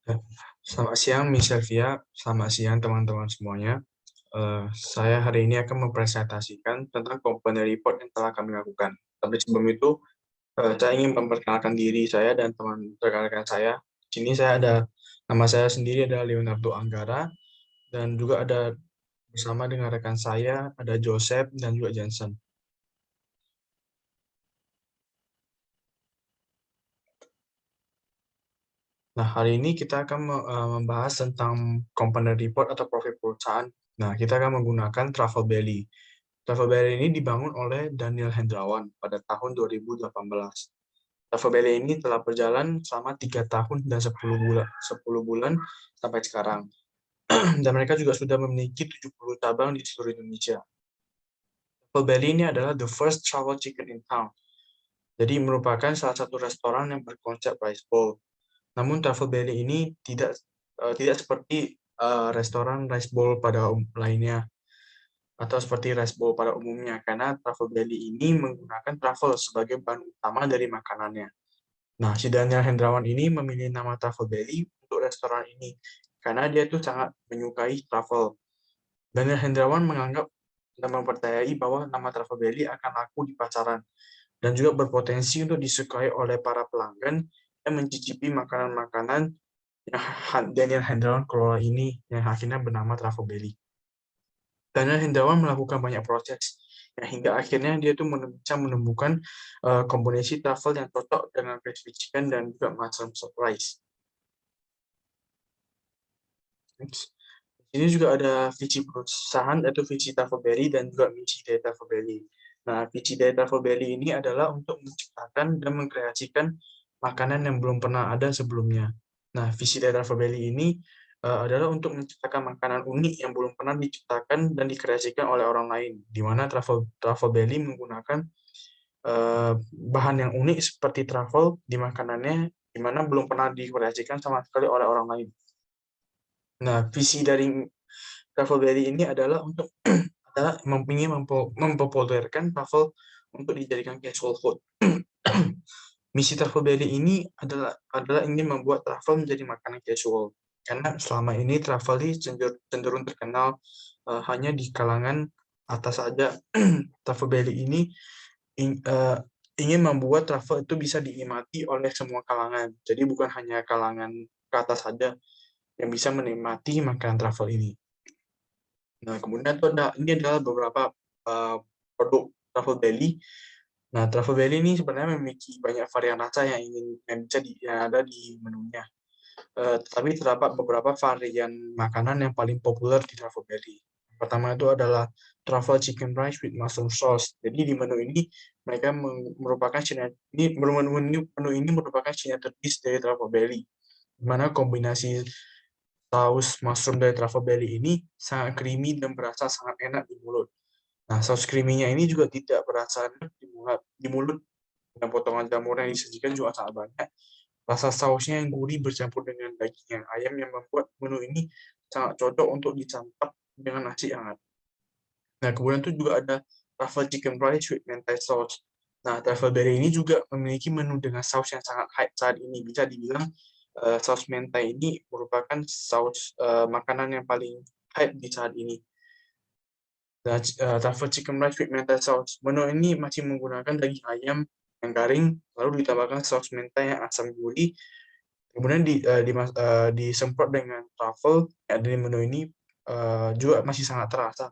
Ya, selamat siang Miss Selvia, selamat siang teman-teman semuanya. Saya hari ini akan mempresentasikan tentang komponen report yang telah kami lakukan. Tapi sebelum itu, saya ingin memperkenalkan diri saya dan teman rekan-rekan saya. Di sini saya ada, nama saya sendiri adalah Leonardo Anggara, dan juga ada bersama dengan rekan saya, ada Joseph dan juga Jensen. Nah, hari ini kita akan membahas tentang komponen report atau profil perusahaan. Nah, kita akan menggunakan Travel Belly. Travel Belly ini dibangun oleh Daniel Hendrawan pada tahun 2018. Travel Belly ini telah berjalan selama 3 tahun dan 10 bulan sampai sekarang. Dan mereka juga sudah memiliki 70 cabang di seluruh Indonesia. Travel Belly ini adalah the first travel chicken in town. Jadi merupakan salah satu restoran yang berkonsep rice bowl. Namun Travel Belly ini tidak seperti restoran rice bowl pada lainnya atau seperti rice bowl pada umumnya karena Travel Belly ini menggunakan truffle sebagai bahan utama dari makanannya. Nah, si Daniel Hendrawan ini memilih nama Travel Belly untuk restoran ini karena dia tuh sangat menyukai truffle. Daniel Hendrawan menganggap dan mempercayai bahwa nama Travel Belly akan laku di pasaran dan juga berpotensi untuk disukai oleh para pelanggan yang mencicipi makanan-makanan yang Daniel Hendrawan kelola ini yang akhirnya bernama Travel Belly. Daniel Hendrawan melakukan banyak proses ya, hingga akhirnya dia tuh bisa menemukan kombinasi truffle yang cocok dengan crispy chicken dan juga mushroom rice. Ini juga ada visi perusahaan yaitu visi Travel Belly dan juga misi dari Travel Belly. Nah, visi dari Travel Belly ini adalah untuk menciptakan dan mengkreasikan makanan yang belum pernah ada sebelumnya. Nah, visi dari Travel Belly ini adalah untuk menciptakan makanan unik yang belum pernah diciptakan dan dikreasikan oleh orang lain, di mana Travel Belly menggunakan bahan yang unik seperti truffle di makanannya, di mana belum pernah dikreasikan sama sekali oleh orang lain. Nah, visi dari Travel Belly ini adalah untuk adalah ingin mempopulerkan travel untuk dijadikan casual food. Misi Travel Belly ini adalah ingin membuat travel menjadi makanan casual. Karena selama ini travel ini cenderung terkenal hanya di kalangan atas saja. Travel Belly ini ingin membuat travel itu bisa dinikmati oleh semua kalangan. Jadi bukan hanya kalangan ke atas saja yang bisa menikmati makanan travel ini. Nah, kemudian itu ini adalah beberapa produk Travel Belly. Nah, Travel Belly ini sebenarnya memiliki banyak varian rasa yang ada di menunya. Tetapi terdapat beberapa varian makanan yang paling populer di Travel Belly. Pertama itu adalah truffle chicken rice with mushroom sauce. Jadi di menu ini mereka merupakan menu ini merupakan signature dish dari Travel Belly, di mana kombinasi saus mushroom dari Travel Belly ini sangat creamy dan berasa sangat enak di mulut. Nah, saus creamy-nya ini juga tidak berasa enak di mulut dan potongan jamur yang disajikan juga sangat banyak. Rasa sausnya yang gurih bercampur dengan daging yang ayam yang membuat menu ini sangat cocok untuk disantap dengan nasi hangat. Nah, kemudian itu juga ada truffle chicken rice with mentai sauce. Nah, truffle berry ini juga memiliki menu dengan saus yang sangat hype saat ini. Bisa dibilang saus mentai ini merupakan saus makanan yang paling hype di saat ini. Nah, truffle chicken rice with mentai sauce. Menu ini masih menggunakan daging ayam yang garing, lalu ditambahkan saus mentai yang asam gurih, kemudian disemprot dengan truffle yang ada di menu ini juga masih sangat terasa.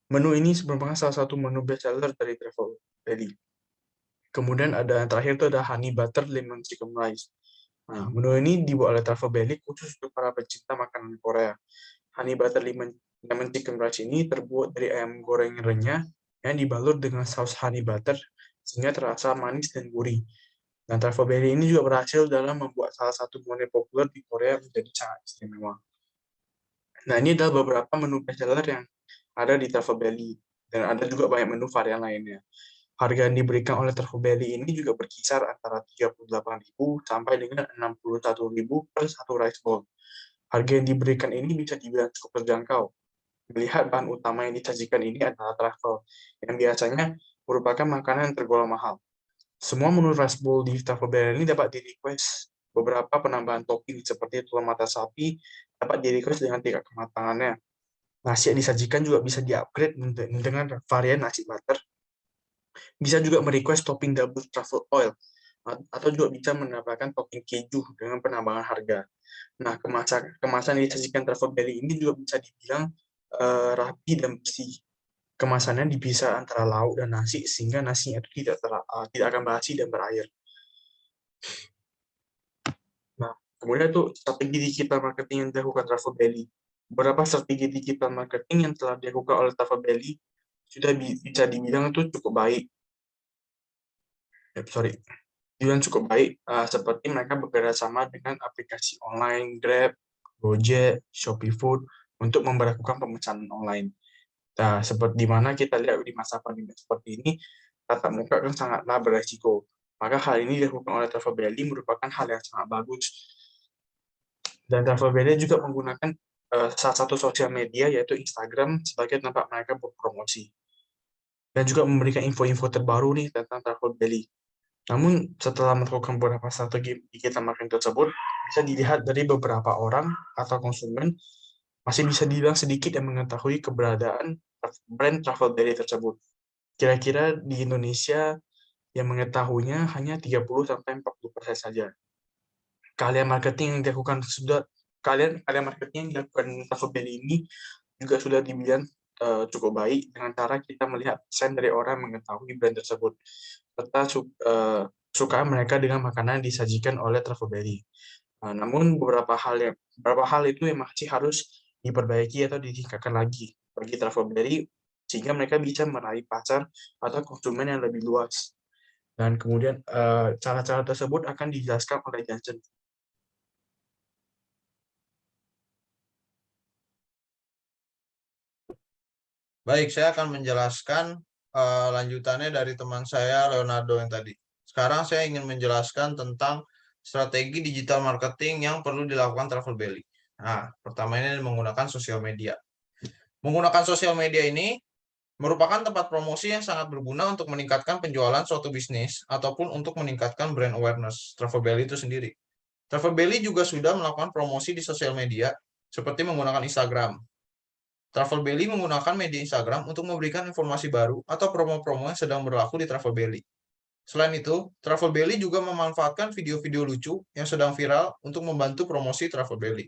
Menu ini merupakan salah satu menu best seller dari Travel Belly. Kemudian ada yang terakhir itu ada honey butter lemon chicken rice. Nah, menu ini dibuat oleh Travel Belly khusus untuk para pecinta makanan Korea. Honey butter lemon chicken rice ini terbuat dari ayam goreng renyah yang dibalur dengan saus honey butter sehingga terasa manis dan gurih. Dan Travel Belly ini juga berhasil dalam membuat salah satu menu populer di Korea menjadi sangat istimewa. Nah, ini adalah beberapa menu best seller yang ada di Travel Belly, dan ada juga banyak menu varian lainnya. Harga yang diberikan oleh Travel Belly ini juga berkisar antara 38.000 sampai dengan 61.000 per satu rice bowl. Harga yang diberikan ini bisa dibilang cukup terjangkau. Melihat bahan utama yang disajikan ini adalah truffle, yang biasanya merupakan makanan yang tergolong mahal. Semua menu rice bowl di Travel Belly ini dapat di-request Beberapa penambahan topping seperti telur mata sapi dapat di-request dengan tingkat kematangannya. Nasi yang disajikan juga bisa di-upgrade dengan varian nasi butter. Bisa juga merequest topping double truffle oil, atau juga bisa menambahkan topping keju dengan penambahan harga. Nah, kemasan yang disajikan truffle berry ini juga bisa dibilang rapi dan bersih. Kemasannya dipisah antara lauk dan nasi sehingga nasinya itu tidak akan basi dan berair. Nah, kemudian itu strategi digital marketing yang dilakukan Truffle Belly. Beberapa strategi digital marketing yang telah dilakukan oleh Truffle Belly sudah bisa dibilang itu cukup baik. Dibilang cukup baik, seperti mereka bekerja sama dengan aplikasi online Grab, Gojek, Shopee Food untuk memperlakukan pemesanan online. Nah, seperti di mana kita lihat di masa pandemi seperti ini, tatap muka kan sangatlah beresiko. Maka hal ini dilakukan oleh Travel Belly merupakan hal yang sangat bagus. Dan Travel Belly juga menggunakan salah satu sosial media yaitu Instagram sebagai tempat mereka berpromosi. Dan juga memberikan info-info terbaru nih tentang Travel Belly. Namun setelah melakukan beberapa strategi digital marketing tersebut, bisa dilihat dari beberapa orang atau konsumen masih bisa dibilang sedikit yang mengetahui keberadaan brand Travel Belly tersebut. Kira-kira di Indonesia yang mengetahuinya hanya 30-40% saja. Kalian marketing yang dilakukan Travel Belly ini juga sudah dibilang cukup baik dengan cara kita melihat persen dari orang mengetahui brand tersebut serta suka mereka dengan makanan yang disajikan oleh Travel Belly. Namun beberapa hal itu yang masih harus diperbaiki atau ditingkatkan lagi bagi Travel Belly sehingga mereka bisa meraih pasar atau konsumen yang lebih luas. Dan kemudian cara-cara tersebut akan dijelaskan oleh Jansen. Baik, saya akan menjelaskan lanjutannya dari teman saya Leonardo yang tadi. Sekarang saya ingin menjelaskan tentang strategi digital marketing yang perlu dilakukan Travel Belly. Nah, pertama ini menggunakan sosial media. Menggunakan sosial media ini merupakan tempat promosi yang sangat berguna untuk meningkatkan penjualan suatu bisnis ataupun untuk meningkatkan brand awareness Travel Belly itu sendiri. Travel Belly juga sudah melakukan promosi di sosial media seperti menggunakan Instagram. Travel Belly menggunakan media Instagram untuk memberikan informasi baru atau promo-promo yang sedang berlaku di Travel Belly. Selain itu, Travel Belly juga memanfaatkan video-video lucu yang sedang viral untuk membantu promosi Travel Belly.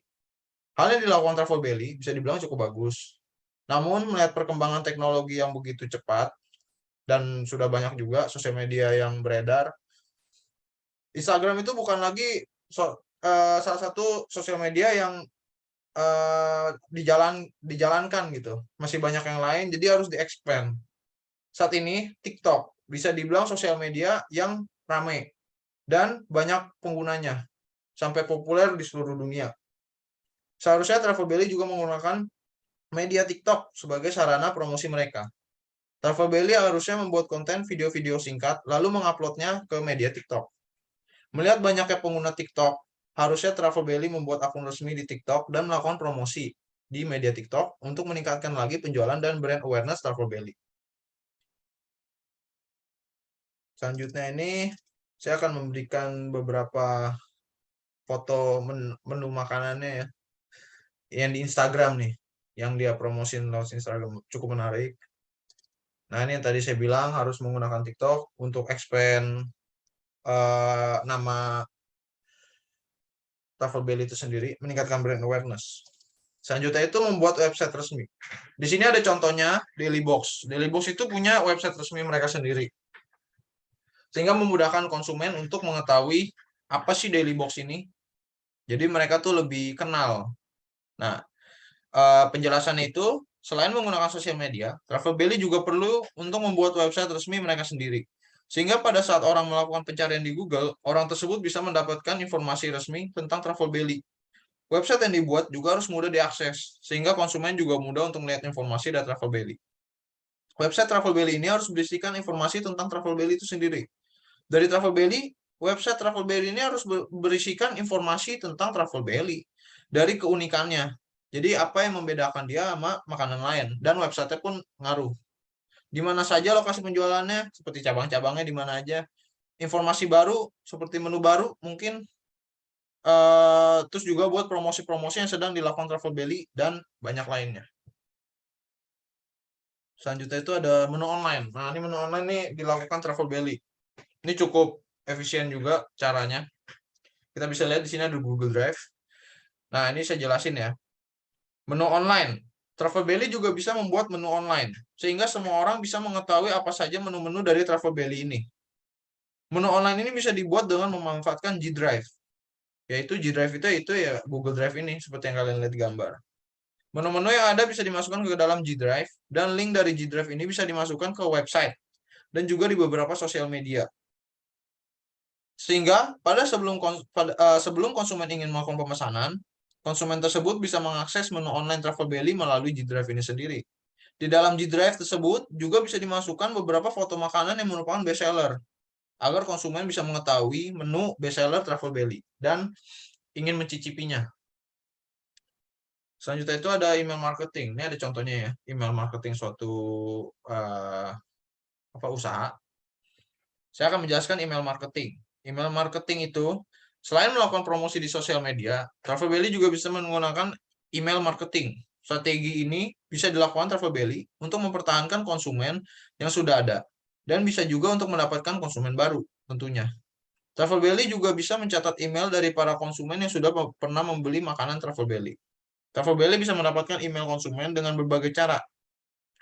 Hal yang dilakukan Travel Belly bisa dibilang cukup bagus. Namun, melihat perkembangan teknologi yang begitu cepat dan sudah banyak juga sosial media yang beredar, Instagram itu bukan lagi salah satu sosial media yang dijalankan gitu. Masih banyak yang lain, jadi harus di-expand. Saat ini TikTok bisa dibilang sosial media yang ramai dan banyak penggunanya, sampai populer di seluruh dunia. Seharusnya Travel Belly juga menggunakan media TikTok sebagai sarana promosi mereka. Travel Belly harusnya membuat konten video-video singkat lalu menguploadnya ke media TikTok. Melihat banyaknya pengguna TikTok, harusnya Travel Belly membuat akun resmi di TikTok dan melakukan promosi di media TikTok untuk meningkatkan lagi penjualan dan brand awareness Travel Belly. Selanjutnya ini saya akan memberikan beberapa foto menu makanannya ya, yang di Instagram nih, yang dia promosin lewat Instagram, cukup menarik. Nah, ini yang tadi saya bilang harus menggunakan TikTok untuk expand nama Travel Belly itu sendiri, meningkatkan brand awareness. Selanjutnya itu membuat website resmi. Di sini ada contohnya Daily Box. Daily Box itu punya website resmi mereka sendiri. Sehingga memudahkan konsumen untuk mengetahui apa sih Daily Box ini. Jadi mereka tuh lebih kenal. Nah, penjelasannya itu selain menggunakan sosial media, Travel Belly juga perlu untuk membuat website resmi mereka sendiri. Sehingga pada saat orang melakukan pencarian di Google, orang tersebut bisa mendapatkan informasi resmi tentang Travel Belly. Website yang dibuat juga harus mudah diakses, sehingga konsumen juga mudah untuk melihat informasi dari Travel Belly. Website Travel Belly ini harus berisikan informasi tentang Travel Belly itu sendiri. Dari Travel Belly, website Travel Belly ini harus berisikan informasi tentang Travel Belly. Dari keunikannya. Jadi apa yang membedakan dia sama makanan lain. Dan website-nya pun ngaruh. Di mana saja lokasi penjualannya, seperti cabang-cabangnya di mana aja. Informasi baru, seperti menu baru, mungkin terus juga buat promosi-promosi yang sedang dilakukan Travelbelly dan banyak lainnya. Selanjutnya itu ada menu online. Nah, ini menu online nih dilakukan Travelbelly. Ini cukup efisien juga caranya. Kita bisa lihat di sini ada Google Drive. Nah, ini saya jelasin ya. Menu online. Travelbelly juga bisa membuat menu online, sehingga semua orang bisa mengetahui apa saja menu-menu dari Travelbelly ini. Menu online ini bisa dibuat dengan memanfaatkan G Drive. Yaitu G Drive itu ya Google Drive ini, seperti yang kalian lihat di gambar. Menu-menu yang ada bisa dimasukkan ke dalam G Drive, dan link dari G Drive ini bisa dimasukkan ke website, dan juga di beberapa sosial media. Sehingga sebelum konsumen ingin melakukan pemesanan, konsumen tersebut bisa mengakses menu online Travelbelly melalui G Drive ini sendiri. Di dalam G Drive tersebut juga bisa dimasukkan beberapa foto makanan yang merupakan best seller, agar konsumen bisa mengetahui menu best seller Travelbelly dan ingin mencicipinya. Selanjutnya itu ada email marketing. Ini ada contohnya ya, email marketing suatu usaha. Saya akan menjelaskan email marketing. Email marketing itu selain melakukan promosi di sosial media, Travelbelly juga bisa menggunakan email marketing. Strategi ini bisa dilakukan Travelbelly untuk mempertahankan konsumen yang sudah ada dan bisa juga untuk mendapatkan konsumen baru tentunya. Travelbelly juga bisa mencatat email dari para konsumen yang sudah pernah membeli makanan Travelbelly. Travelbelly bisa mendapatkan email konsumen dengan berbagai cara.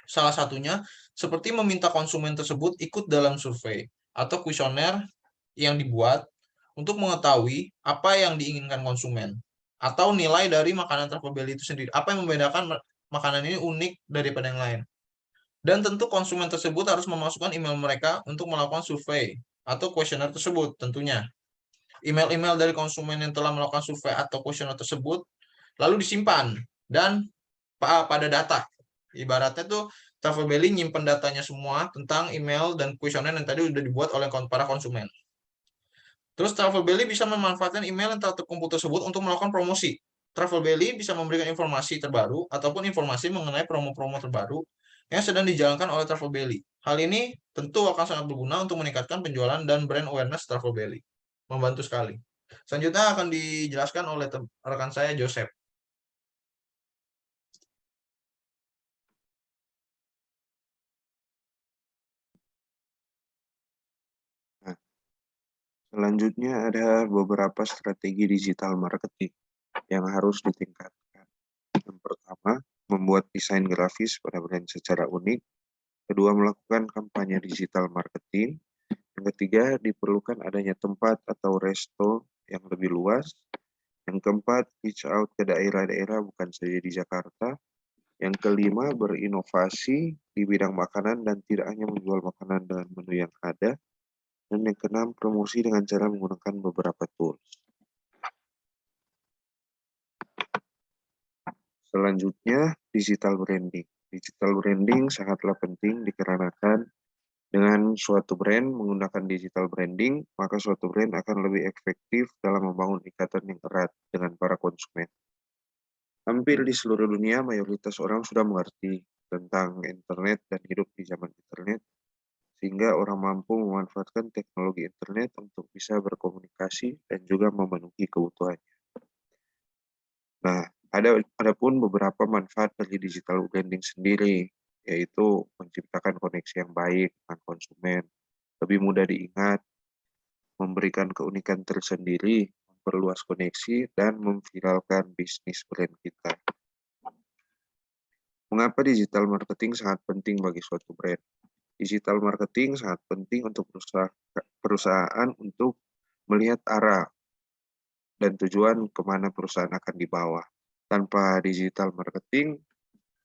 Salah satunya seperti meminta konsumen tersebut ikut dalam survei atau kuesioner yang dibuat untuk mengetahui apa yang diinginkan konsumen atau nilai dari makanan Travelbelly itu sendiri. Apa yang membedakan makanan ini unik daripada yang lain. Dan tentu konsumen tersebut harus memasukkan email mereka untuk melakukan survei atau kuesioner tersebut tentunya. Email-email dari konsumen yang telah melakukan survei atau kuesioner tersebut lalu disimpan dan pada data. Ibaratnya tuh Travelbelly nyimpen datanya semua tentang email dan kuesioner yang tadi sudah dibuat oleh para konsumen. Terus Travelbelly bisa memanfaatkan email yang terkumpul tersebut untuk melakukan promosi. Travelbelly bisa memberikan informasi terbaru ataupun informasi mengenai promo-promo terbaru yang sedang dijalankan oleh Travelbelly. Hal ini tentu akan sangat berguna untuk meningkatkan penjualan dan brand awareness Travelbelly. Membantu sekali. Selanjutnya akan dijelaskan oleh rekan saya Joseph. Selanjutnya ada beberapa strategi digital marketing yang harus ditingkatkan. Yang pertama, membuat desain grafis pada brand secara unik. Kedua, melakukan kampanye digital marketing. Yang ketiga, diperlukan adanya tempat atau resto yang lebih luas. Yang keempat, reach out ke daerah-daerah bukan saja di Jakarta. Yang kelima, berinovasi di bidang makanan dan tidak hanya menjual makanan dengan menu yang ada. Dan yang keenam, promosi dengan cara menggunakan beberapa tools. Selanjutnya, digital branding. Digital branding sangatlah penting dikarenakan dengan suatu brand menggunakan digital branding, maka suatu brand akan lebih efektif dalam membangun ikatan yang erat dengan para konsumen. Hampir di seluruh dunia, mayoritas orang sudah mengerti tentang internet dan hidup di zaman internet, sehingga orang mampu memanfaatkan teknologi internet untuk bisa berkomunikasi dan juga memenuhi kebutuhannya. Nah, ada pun beberapa manfaat dari digital branding sendiri, yaitu menciptakan koneksi yang baik dengan konsumen, lebih mudah diingat, memberikan keunikan tersendiri, memperluas koneksi, dan memviralkan bisnis brand kita. Mengapa digital marketing sangat penting bagi suatu brand? Digital marketing sangat penting untuk perusahaan untuk melihat arah dan tujuan kemana perusahaan akan dibawa. Tanpa digital marketing,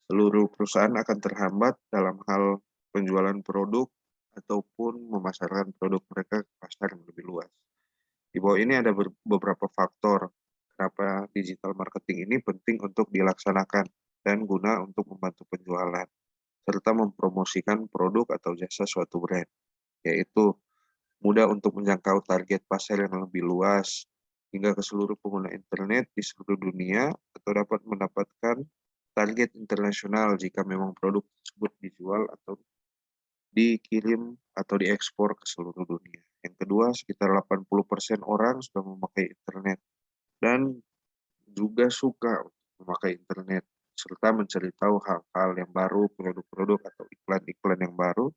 seluruh perusahaan akan terhambat dalam hal penjualan produk ataupun memasarkan produk mereka ke pasar yang lebih luas. Di bawah ini ada beberapa faktor kenapa digital marketing ini penting untuk dilaksanakan dan guna untuk membantu penjualan, serta mempromosikan produk atau jasa suatu brand, yaitu mudah untuk menjangkau target pasar yang lebih luas, hingga ke seluruh pengguna internet di seluruh dunia, atau dapat mendapatkan target internasional jika memang produk tersebut dijual atau dikirim atau diekspor ke seluruh dunia. Yang kedua, sekitar 80% orang sudah memakai internet. dan juga suka untuk memakai internet, serta mencari tahu hal-hal yang baru, produk-produk atau iklan-iklan yang baru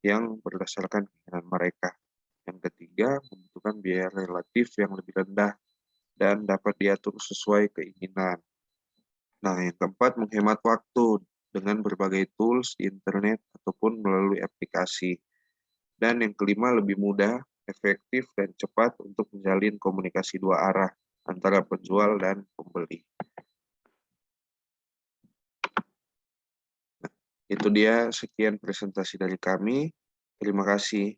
yang berdasarkan keinginan mereka. Yang ketiga, membutuhkan biaya relatif yang lebih rendah dan dapat diatur sesuai keinginan. Nah, yang keempat, menghemat waktu dengan berbagai tools di internet ataupun melalui aplikasi. Dan yang kelima, lebih mudah, efektif, dan cepat untuk menjalin komunikasi dua arah antara penjual dan pembeli. Nah, itu dia sekian presentasi dari kami. Terima kasih.